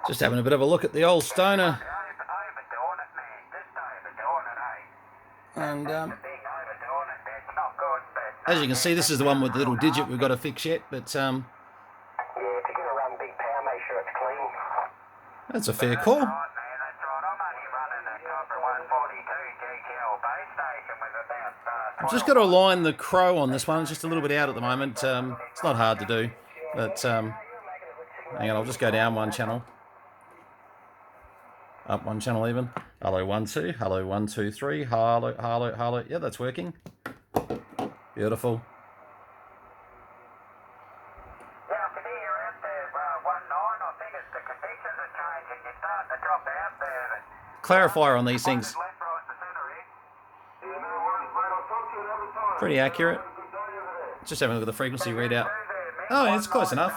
Just having a bit of a look at the old Stoner. And as you can see, this is the one with the little digit we've got to fix yet, but yeah, if you're going to run big power, make sure it's clean. That's a fair call. I've just got to align the crow on this one. It's just a little bit out at the moment. It's not hard to do, but hang on, I'll just go down one channel. Up one channel even. Hello 1 2. Hello 1 2 3. Hello, hello, hello. Yeah, that's working. Beautiful. Clarifier on these things. Pretty accurate. Just having a look at the frequency readout. Oh, yeah, it's close enough.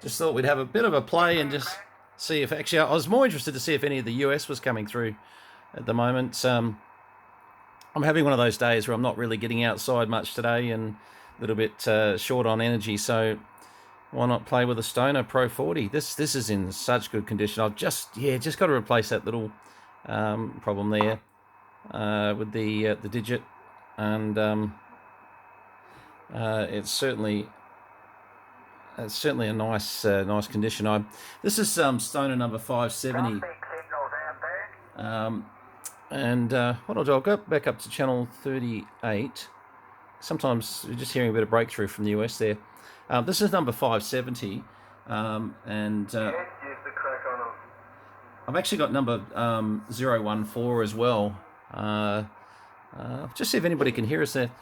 Just thought we'd have a bit of a play and just see if actually, I was more interested to see if any of the US was coming through at the moment. I'm having one of those days where I'm not really getting outside much today and a little bit short on energy, so why not play with a Stoner Pro40? This is in such good condition. I've just got to replace that little problem there with the digit, and it's certainly a nice condition. This is Stoner number 570, and what I'll do, I'll go back up to channel 38. Sometimes you're just hearing a bit of breakthrough from the US there. This is number 570, and I've actually got number 014 as well. Just see if anybody can hear us there.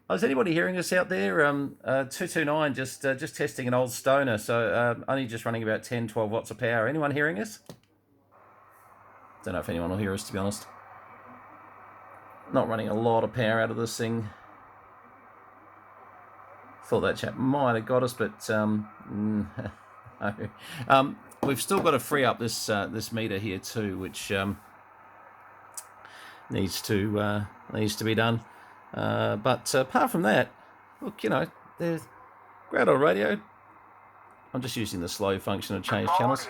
Oh, is anybody hearing us out there? 229, just testing an old Stoner, so only just running about 10-12 watts of power. Anyone hearing us? Don't know if anyone will hear us, to be honest. Not running a lot of power out of this thing. Thought that chap might have got us, but no. We've still got to free up this this meter here too, which needs to be done. But apart from that, look, you know, there's great old radio. I'm just using the slow function to change channels.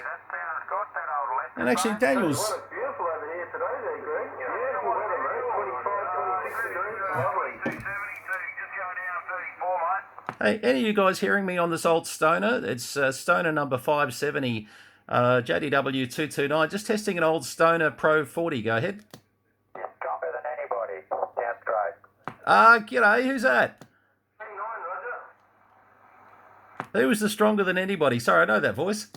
And actually, Daniel's. Hey, any of you guys hearing me on this old Stoner? It's Stoner number 570, JDW 229. Just testing an old Stoner Pro40. Go ahead. Stronger than anybody. Sounds great. G'day. Who's that? Who was the stronger than anybody? Sorry, I know that voice.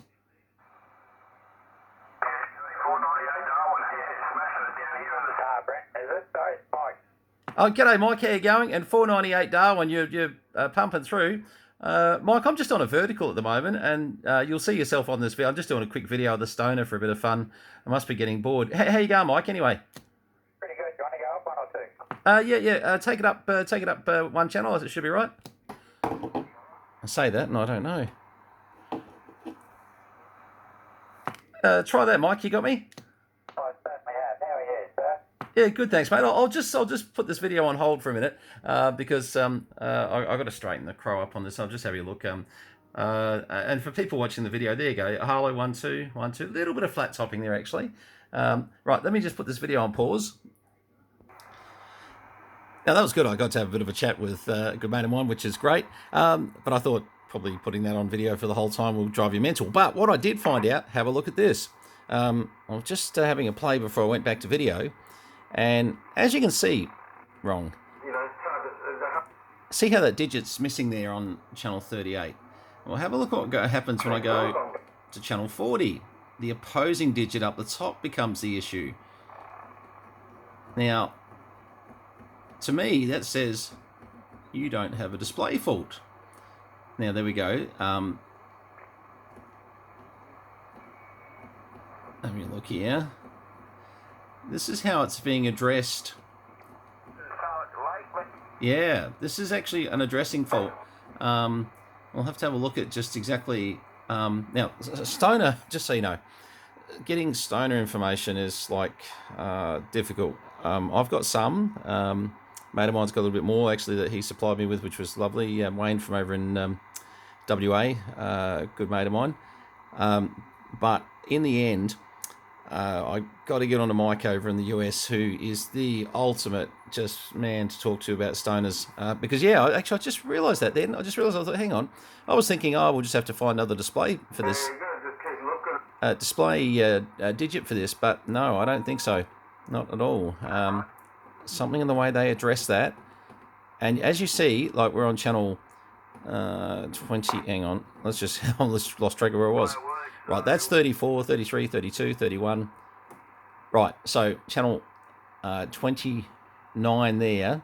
Oh, g'day, Mike. How you going? And 498 Darwin, you're pumping through. Mike, I'm just on a vertical at the moment, and you'll see yourself on this video. I'm just doing a quick video of the Stoner for a bit of fun. I must be getting bored. How you going, Mike, anyway? Pretty good. Do you want to go up one or two? Yeah. Take it up one channel, as it should be right. I say that, and I don't know. Try that, Mike. You got me? Yeah, good, thanks, mate. I'll just put this video on hold for a minute because I've got to straighten the crow up on this. I'll just have a look. And for people watching the video, there you go. Harlow 1 2 1 2. A little bit of flat topping there, actually. Right, let me just put this video on pause. Now, that was good. I got to have a bit of a chat with a good mate of mine, which is great. But I thought probably putting that on video for the whole time will drive you mental. But what I did find out, have a look at this. I was just having a play before I went back to video. And as you can see, wrong. See how that digit's missing there on channel 38? Well, have a look at what happens when I go to channel 40. The opposing digit up the top becomes the issue. Now, to me, that says you don't have a display fault. Now, there we go. Let me look here. This is how it's being addressed. Yeah, this is actually an addressing fault. We'll have to have a look at just exactly... now, Stoner, just so you know, getting Stoner information is like difficult. I've got some. Mate of mine's got a little bit more actually that he supplied me with, which was lovely. Wayne from over in WA, good mate of mine. But in the end, I got to get on to Mike over in the US, who is the ultimate just man to talk to about stoners. Because I just realised that then. I thought, hang on. I was thinking, we'll just have to find another display for this. Display digit for this, but no, I don't think so. Not at all. Something in the way they address that. And as you see, like we're on channel 20. Hang on. Let's just, I lost track of where I was. Right, that's 34, 33, 32, 31. Right, so channel 29 there.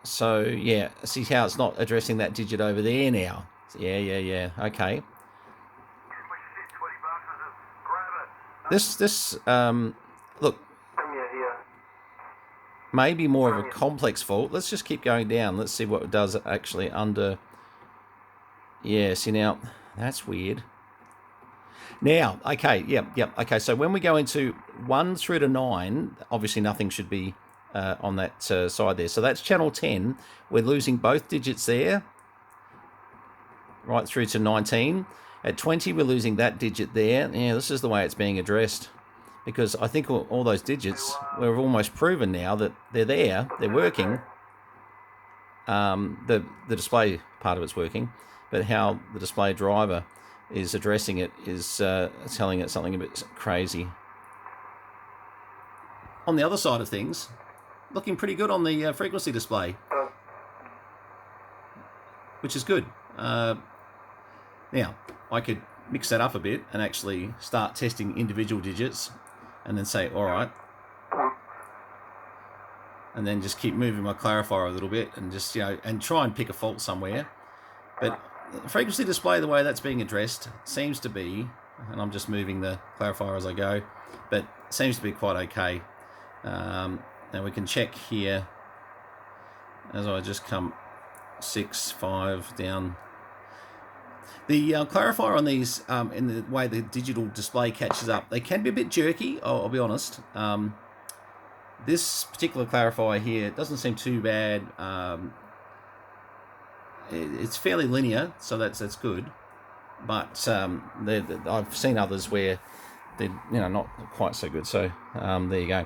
So, yeah, see how it's not addressing that digit over there now. Yeah, okay. This look, maybe more of a complex fault. Let's just keep going down. Let's see what it does actually under. Yeah, see now, that's weird. Now, okay, okay. So when we go into 1 through to 9, obviously nothing should be on that side there. So that's channel 10. We're losing both digits there, right through to 19. At 20, we're losing that digit there. Yeah, this is the way it's being addressed. Because I think all those digits, we've almost proven now that they're there, they're working. The display part of it's working, but how the display driver is addressing it is telling it something a bit crazy. On the other side of things, looking pretty good on the frequency display, which is good. Now, I could mix that up a bit and actually start testing individual digits and then say, all right, and then just keep moving my clarifier a little bit and just, and try and pick a fault somewhere. But the frequency display, the way that's being addressed, seems to be, and I'm just moving the clarifier as I go, but seems to be quite okay. Now we can check here as I just come 6, 5 down. The clarifier on these, in the way the digital display catches up, they can be a bit jerky, I'll be honest. This particular clarifier here doesn't seem too bad. It's fairly linear, so that's good. But I've seen others where they're not quite so good. So there you go.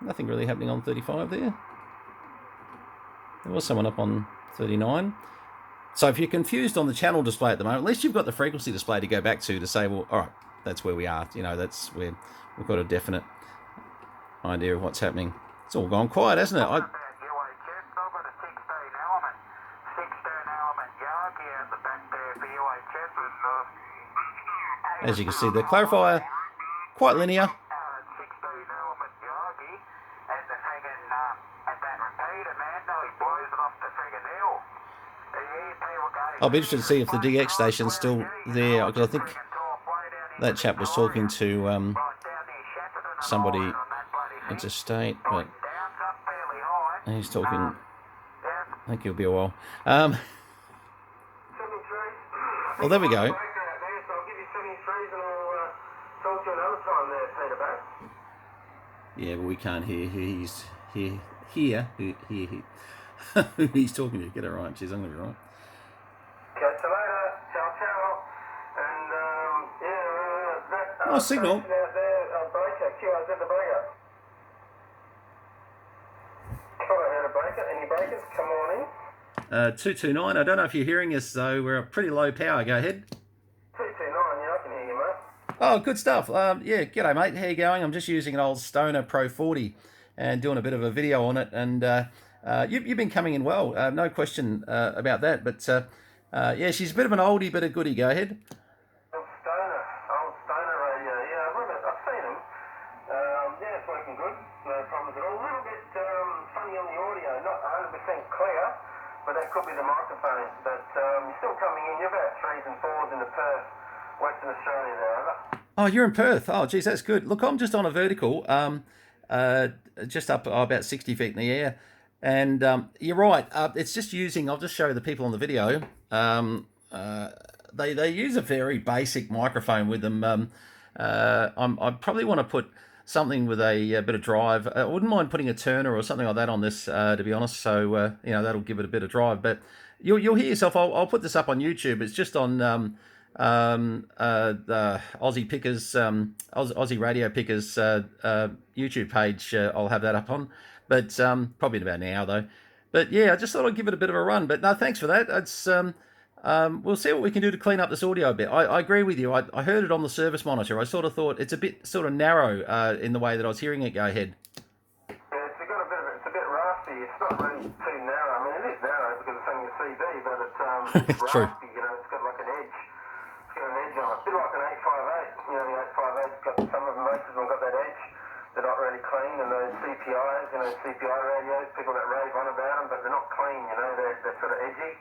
Nothing really happening on 35 there. There was someone up on 39. So if you're confused on the channel display at the moment, at least you've got the frequency display to go back to say, well, all right, that's where we are. That's where we've got a definite idea of what's happening. It's all gone quiet, hasn't it? As you can see, the clarifier, quite linear. I'll be interested to see if the DX station's still there, because I think that chap was talking to somebody interstate, but he's talking. I think he'll be a while. Well, there we go. Yeah, but we can't hear who he's who he's talking to. Get it right, jeez, I'm gonna be right. Catch you later. Ciao, ciao. And Nice signal. Breaker. QRZ the breaker. Thought I heard a breaker. Any breakers? Come on in. 229. I don't know if you're hearing us though. We're at pretty low power. Go ahead. 229. Yeah, I can hear you, mate. Oh, good stuff. Yeah, g'day, mate. How you going? I'm just using an old Stoner Pro40 and doing a bit of a video on it. And you've been coming in well, no question about that. But yeah, she's a bit of an oldie, but a goodie. Go ahead. Old Stoner radio. Yeah, I've seen them. Yeah, it's working good. No problems at all. A little bit funny on the audio, not 100% clear, but that could be the microphone. But you're still coming in. You're about 3s and 4s into Perth, Western Australia there. Oh, you're in Perth. Oh, geez, that's good. Look, I'm just on a vertical, just up about 60 feet in the air. And you're right. It's just using. I'll just show the people on the video. They use a very basic microphone with them. I probably want to put something with a bit of drive. I wouldn't mind putting a Turner or something like that on this, to be honest. So that'll give it a bit of drive. But you'll hear yourself. I'll put this up on YouTube. It's just on the Aussie Pickers, Aussie Radio Pickers YouTube page. I'll have that up on, but probably in about an hour though. But yeah, I just thought I'd give it a bit of a run. But no, thanks for that. It's we'll see what we can do to clean up this audio a bit. I agree with you. I heard it on the service monitor. I sort of thought it's a bit sort of narrow in the way that I was hearing it go ahead. Yeah, it's a bit raspy. It's not really too narrow. I mean, it is narrow because it's only a CD, but it's True. raspy. It's got like an edge. It's got an edge on it. A bit like an 858. The 858's got some of them, most of them got that edge. They're not really clean, and those CPIs, CPI radios, people that rave on about them, but they're not clean. They're sort of edgy.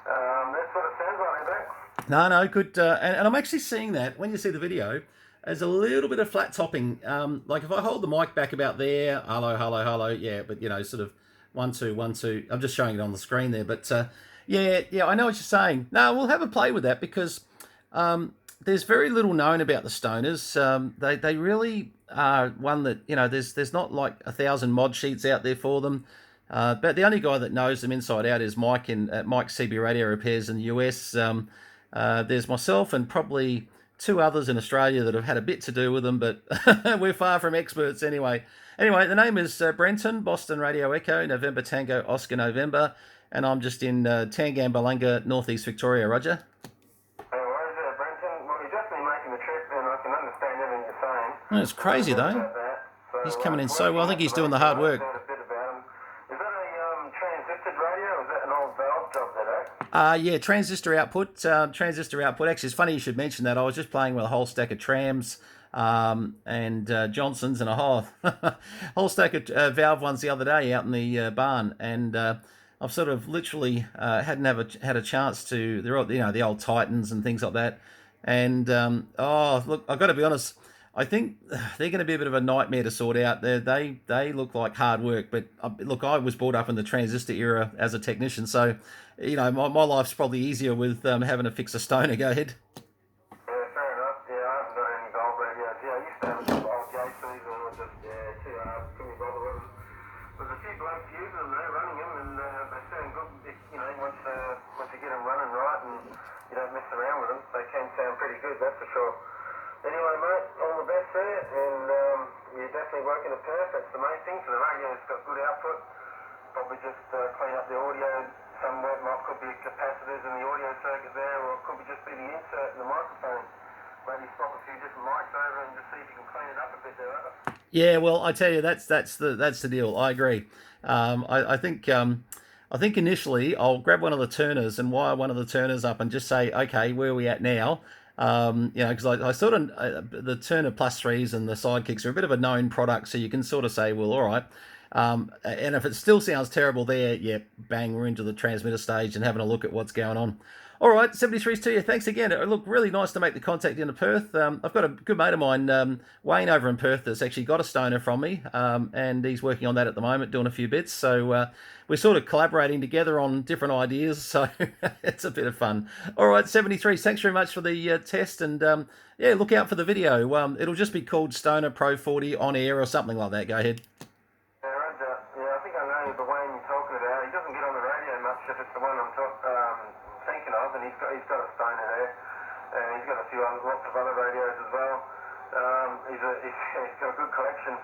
That's what it sounds like, eh? No, good. And I'm actually seeing that when you see the video, there's a little bit of flat topping. Like if I hold the mic back about there, hello, yeah, but sort of 1 2 1 2. I'm just showing it on the screen there, but yeah, I know what you're saying. No, we'll have a play with that because there's very little known about the Stoners. They really are one that there's not like 1,000 mod sheets out there for them. But the only guy that knows them inside out is Mike at Mike's CB Radio Repairs in the US. There's myself and probably 2 others in Australia that have had a bit to do with them, but we're far from experts anyway. Anyway, the name is Brenton, Boston Radio Echo, November Tango, Oscar November, and I'm just in Tangambalanga, Northeast Victoria, Roger. No worries there, Brenton. Well, you're definitely making the trip, and I can understand everything you're saying. It's crazy, though. He's coming in so well. I think he's doing the hard work. Is that a transistor radio, or is that an old valve job there, Yeah, transistor output. Actually, it's funny you should mention that. I was just playing with a whole stack of trams and Johnsons and a whole stack of valve ones the other day out in the barn, and I've sort of literally hadn't had a chance to. They're all, the old Titans and things like that. And look, I've got to be honest. I think they're going to be a bit of a nightmare to sort out. They look like hard work, but look, I was brought up in the transistor era as a technician, so my life's probably easier with having to fix a Stoner. Go ahead. Yeah, fair enough. Yeah, I haven't got any gold radios. Yeah, I used to have a couple old JCs and I was just too hard. Couldn't be bothered with them. There's a few blokes using them though, running them, and they sound good. Once you get them running right and you don't mess around with them, they can sound pretty good. That's for sure. Anyway, mate, all the best there, and you're definitely working to perf. That's the main thing. So the radio's got good output. Probably just clean up the audio somewhat. Could be capacitors in the audio circuit there, or it could be just be the insert in the microphone. Maybe swap a few different mics over and just see if you can clean it up a bit there. Yeah, well, I tell you, that's the deal. I agree. I think initially I'll grab one of the Turners and wire one of the Turners up and just say, okay, where are we at now? Because I sort of the Turner Plus 3s and the Sidekicks are a bit of a known product, so you can sort of say, well, all right. And if it still sounds terrible there, yeah, bang, we're into the transmitter stage and having a look at what's going on. All right, 73's to you. Thanks again. Look, really nice to make the contact into Perth. I've got a good mate of mine, Wayne, over in Perth, that's actually got a Stoner from me, and he's working on that at the moment, doing a few bits. So we're sort of collaborating together on different ideas, so it's a bit of fun. All right, 73, thanks very much for the test, and look out for the video. It'll just be called Stoner Pro40 on air or something like that. Go ahead. Yeah, Roger. Yeah, I think I know the Wayne you're talking about. He doesn't get on the radio much if it's the one I'm thinking of, and he's got a Stoner there, and he's got lots of other radios as well. He's got a good collection.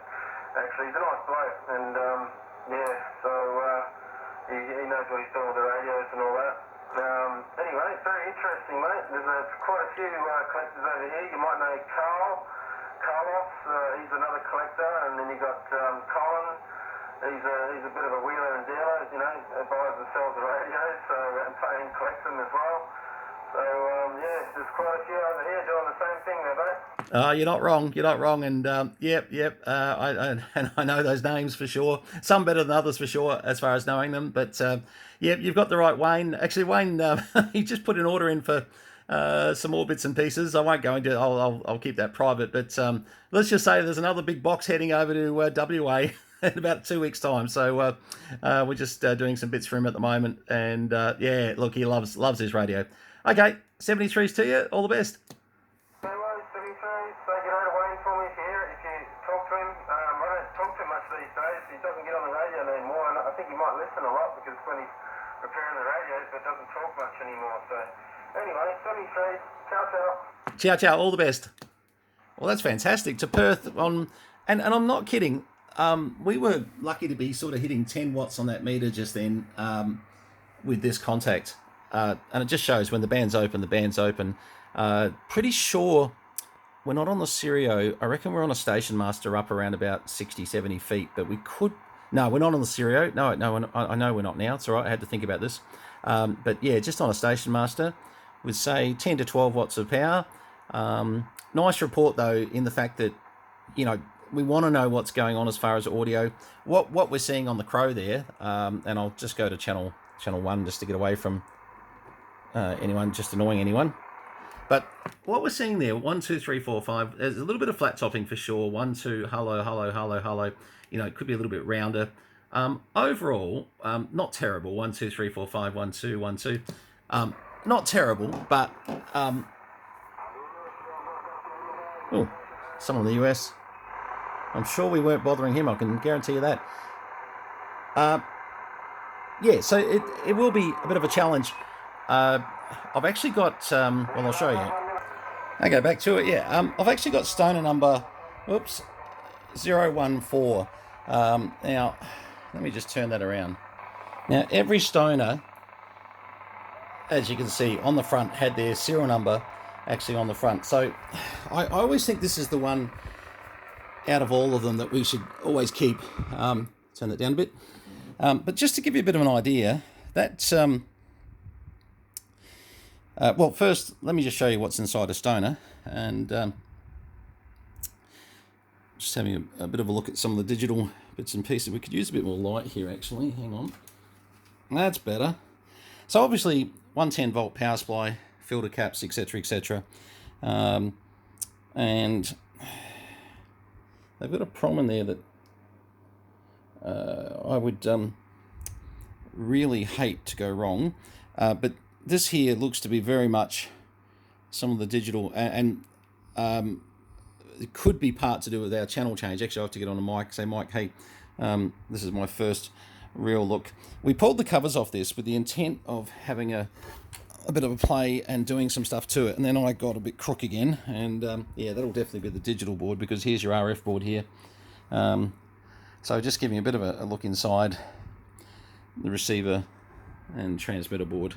Actually, he's a nice bloke, and so he knows what he's doing with the radios and all that. Anyway, it's very interesting, mate. There's quite a few collectors over here. You might know Carlos. He's another collector, and then you got Colin. He's a bit of a wheeler and dealer, buys and sells the radios, and collects them as well. So, there's quite a few over here doing the same thing there, mate. You're not wrong, and I know those names for sure. Some better than others for sure, as far as knowing them. But you've got the right Wayne. Actually, Wayne, he just put an order in for some more bits and pieces. I won't go into. I'll keep that private. But let's just say there's another big box heading over to WA. In about 2 weeks' time, so we're just doing some bits for him at the moment, and look, he loves his radio. Okay, 73's to you. All the best. No worries, 73. radio anymore, and I think he might listen a lot because when he's repairing the radios, but doesn't talk much anymore. So anyway, 73. Ciao, ciao. Ciao, ciao. All the best. Well, that's fantastic. To Perth on, and I'm not kidding. We were lucky to be sort of hitting 10 watts on that meter just then with this contact. And it just shows when the band's open, the band's open. Pretty sure we're not on the Stereo. I reckon we're on a Station Master up around about 60, 70 feet. But we could... No, we're not on the Stereo. No, I know we're not now. It's all right. I had to think about this. But yeah, just on a Station Master with, say, 10 to 12 watts of power. Nice report, though, in the fact that, you know, we want to know what's going on as far as audio. What we're seeing on the Crow there, and I'll just go to channel 1 just to get away from anyone, just annoying anyone. But what we're seeing there, 1, 2, 3, 4, 5, there's a little bit of flat topping for sure. 1, 2, hello, hello, hello, hello. You know, it could be a little bit rounder. Overall, not terrible. 1, 2, 3, 4, 5, 1, 2, 1, 2. Not terrible, but oh, someone in the US. I'm sure we weren't bothering him. I can guarantee you that. Yeah, so it will be a bit of a challenge. I've actually got, well, I'll show you. Okay, back to it, yeah. I've actually got Stoner number, 014. Now, let me just turn that around. Now, every Stoner, as you can see, on the front had their serial number actually on the front. So I always think this is the one out of all of them that we should always keep. Turn that down a bit. But just to give you a bit of an idea, that... well, first, let me just show you what's inside a Stoner. And just having a bit of a look at some of the digital bits and pieces. We could use a bit more light here, actually. Hang on. That's better. So obviously, 110 volt power supply, filter caps, etc., etc. And they've got a prom in there that I would really hate to go wrong. But this here looks to be very much some of the digital, and it could be part to do with our channel change. Actually, I have to get on a mic, say, Mike, hey, this is my first real look. We pulled the covers off this with the intent of having a bit of a play and doing some stuff to it, and then I got a bit crook again, and yeah, that'll definitely be the digital board, because here's your RF board here. So just giving a bit of a look inside the receiver and transmitter board.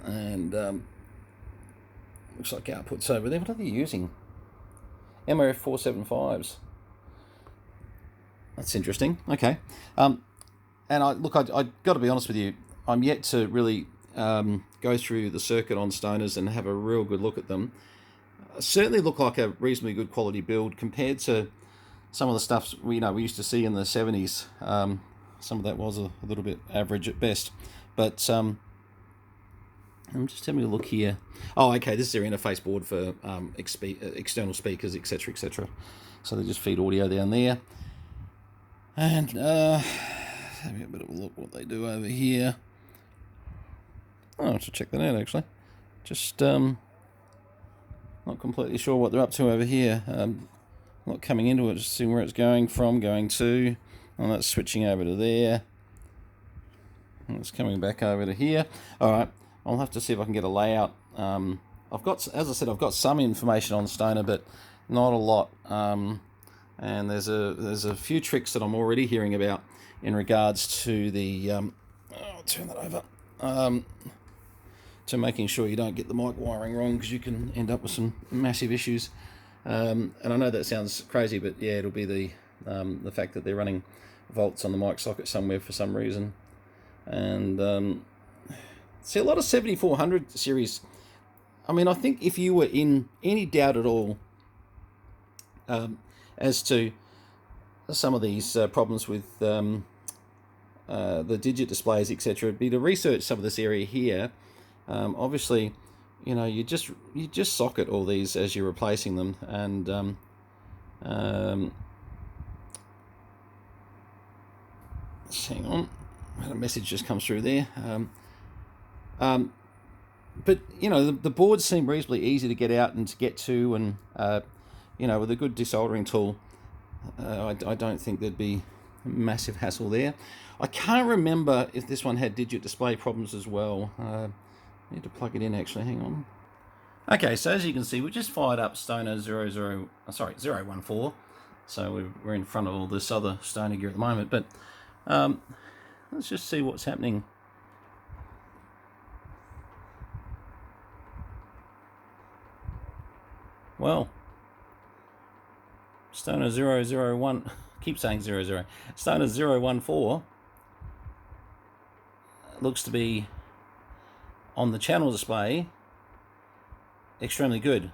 And looks like outputs over there. What are they using? MRF 475s. That's interesting. Okay. And I got to be honest with you. I'm yet to really go through the circuit on Stoners and have a real good look at them. Certainly look like a reasonably good quality build compared to some of the stuff we used to see in the 70s. Some of that was a little bit average at best, but I'm just having a look here. Oh, okay, this is their interface board for external speakers, etc., etc. So they just feed audio down there. And having a bit of a look what they do over here. Oh, I should check that out, actually. Just not completely sure what they're up to over here. Not coming into it, just seeing where it's going from, going to. And that's switching over to there. And it's coming back over to here. All right. I'll have to see if I can get a layout. I've got, as I said, I've got some information on Stoner, but not a lot. And there's a few tricks that I'm already hearing about in regards to the. I'll turn that over. To making sure you don't get the mic wiring wrong, because you can end up with some massive issues. And I know that sounds crazy, but yeah, it'll be the fact that they're running volts on the mic socket somewhere for some reason, and. See, a lot of 7400 series, I mean, I think if you were in any doubt at all as to some of these problems with the digit displays, etc., it'd be to research some of this area here. Obviously, you know, you just socket all these as you're replacing them, and hang on, I had a message just comes through there. But you know, the boards seem reasonably easy to get out and to get to, and you know, with a good desoldering tool, I don't think there'd be massive hassle there. I can't remember if this one had digit display problems as well. I need to plug it in actually, hang on. Okay, so as you can see, we just fired up Stoner 014. So we're in front of all this other Stoner gear at the moment, but let's just see what's happening. Well, Stoner 001, keep saying 00, Stoner 014 looks to be on the channel display extremely good.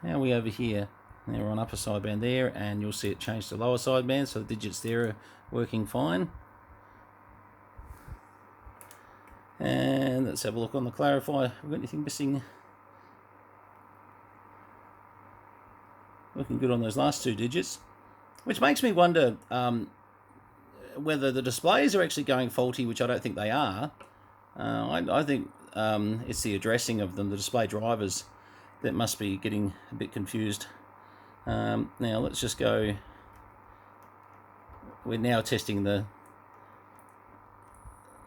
How are we over here? Now we're on upper sideband there, and you'll see it change to lower sideband, so the digits there are working fine. And let's have a look on the clarifier. Have we got anything missing? Looking good on those last two digits, which makes me wonder whether the displays are actually going faulty, which I don't think they are. I think it's the addressing of them, the display drivers, that must be getting a bit confused. Now let's just go. We're now testing the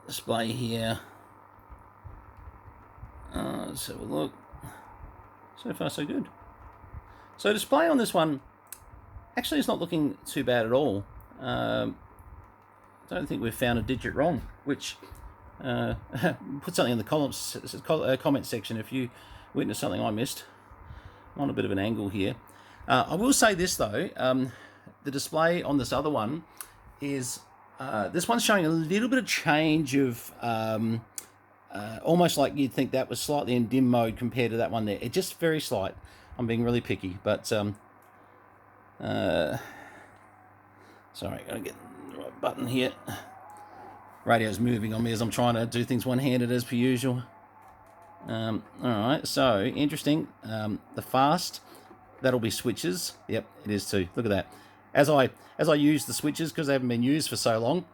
display here. Let's have a look. So far so good. So display on this one actually is not looking too bad at all. I don't think we've found a digit wrong, which put something in the comment section if you witnessed something I missed. I'm on a bit of an angle here. I will say this though, the display on this other one is, this one's showing a little bit of change of, almost like you'd think that was slightly in dim mode compared to that one there. It's just very slight. I'm being really picky, but sorry, gotta get the right button here. Radio's moving on me as I'm trying to do things one-handed as per usual. All right, so interesting. The fast, that'll be switches. Yep, it is too. Look at that. As I use the switches, because they haven't been used for so long,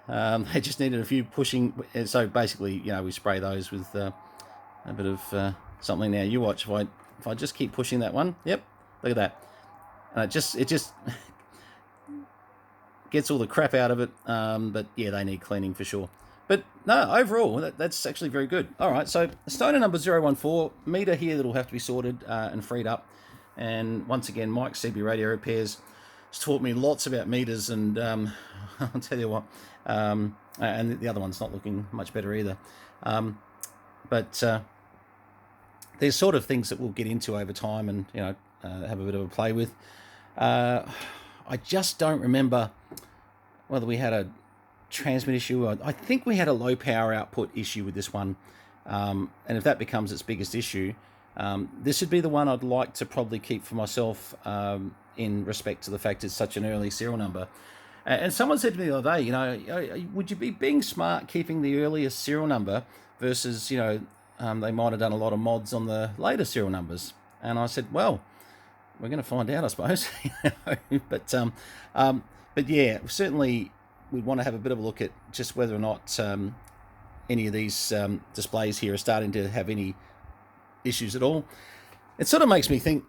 they just needed a few pushing. So basically, you know, we spray those with a bit of something. Now you watch if I just keep pushing that one. Yep, look at that. It just gets all the crap out of it. But yeah, they need cleaning for sure. But no, overall, that's actually very good. All right, so Stoner number 014, meter here that'll have to be sorted and freed up. And once again, Mike CB Radio Repairs has taught me lots about meters, and I'll tell you what, and the other one's not looking much better either. But there's sort of things that we'll get into over time and, you know, have a bit of a play with. I just don't remember whether we had a transmit issue. I think we had a low power output issue with this one, and if that becomes its biggest issue, this would be the one I'd like to probably keep for myself, in respect to the fact it's such an early serial number. And someone said to me the other day, you know, would you be being smart keeping the earliest serial number versus, you know, they might have done a lot of mods on the later serial numbers? And I said, well, we're going to find out, I suppose. But yeah, certainly we'd want to have a bit of a look at just whether or not any of these displays here are starting to have any issues at all. It sort of makes me think,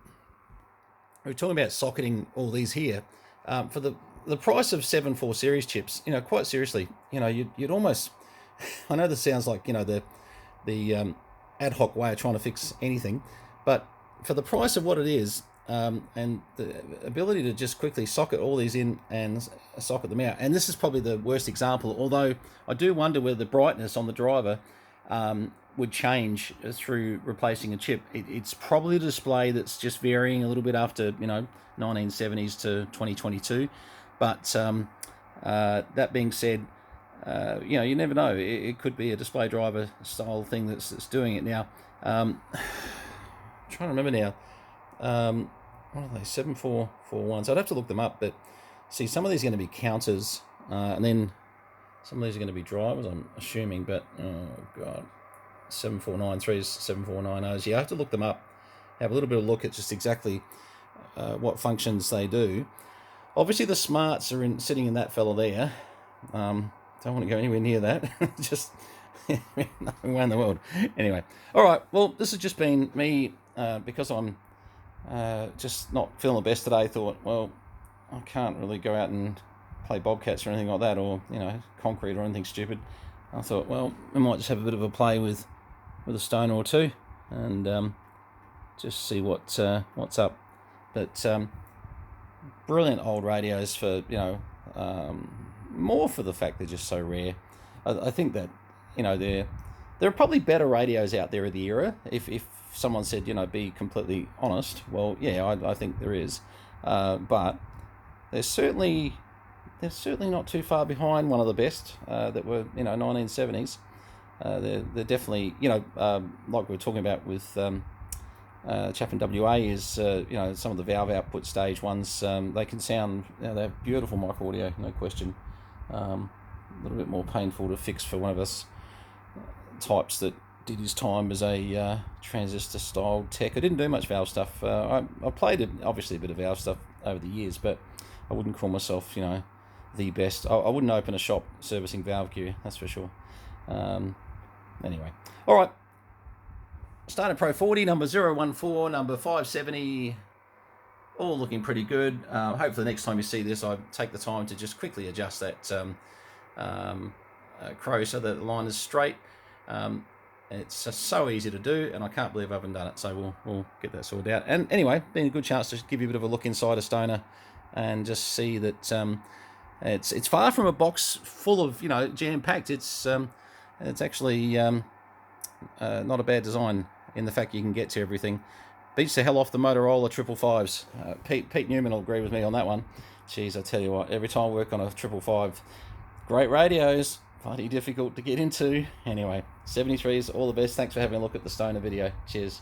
we're talking about socketing all these here, for the price of 7.4 series chips, you know, quite seriously, you know, you'd almost, I know this sounds like, you know, the ad hoc way of trying to fix anything, but for the price of what it is, and the ability to just quickly socket all these in and socket them out. And this is probably the worst example, although I do wonder whether the brightness on the driver would change through replacing a chip. It's probably a display that's just varying a little bit after, you know, 1970s to 2022. But that being said, you know, you never know. It could be a display driver style thing that's doing it now. I'm trying to remember now. What are they? 7441. So I'd have to look them up, but see, some of these are going to be counters, and then some of these are going to be drivers, I'm assuming, but oh god, 7493s, 7490s. You have to look them up, have a little bit of look at just exactly what functions they do. Obviously the smarts are sitting in that fella there. Don't want to go anywhere near that. Just nothing around the world. Anyway, all right, well, this has just been me, because I'm just not feeling the best today. Thought, well, I can't really go out and play bobcats or anything like that, or concrete or anything stupid. I thought, well, I might just have a bit of a play with a stoner or two, and just see what's up. But brilliant old radios for more for the fact they're just so rare. I think that there are probably better radios out there of the era. If someone said be completely honest, well, yeah, I think there is, but they're certainly not too far behind one of the best that were 1970s. They're definitely like we were talking about with chap in WA is some of the valve output stage ones, they can sound, they have beautiful mic audio, no question. A little bit more painful to fix for one of us types that did his time as a transistor style tech. I didn't do much valve stuff. I played obviously a bit of valve stuff over the years, but I wouldn't call myself the best. I wouldn't open a shop servicing valve gear, that's for sure. Anyway, all right. Stoner Pro40, number 014, number 570, all looking pretty good. Hopefully next time you see this, I take the time to just quickly adjust that crow so that the line is straight. It's so easy to do, and I can't believe I haven't done it, so we'll get that sorted out. And anyway, been a good chance to give you a bit of a look inside a Stoner and just see that it's far from a box full of jam-packed. It's actually not a bad design in the fact you can get to everything. Beats the hell off the Motorola 555s. Pete Newman will agree with me on that one. Jeez, I tell you what, every time I work on a 555, great radios, bloody difficult to get into. Anyway, 73s, all the best. Thanks for having a look at the Stoner video. Cheers.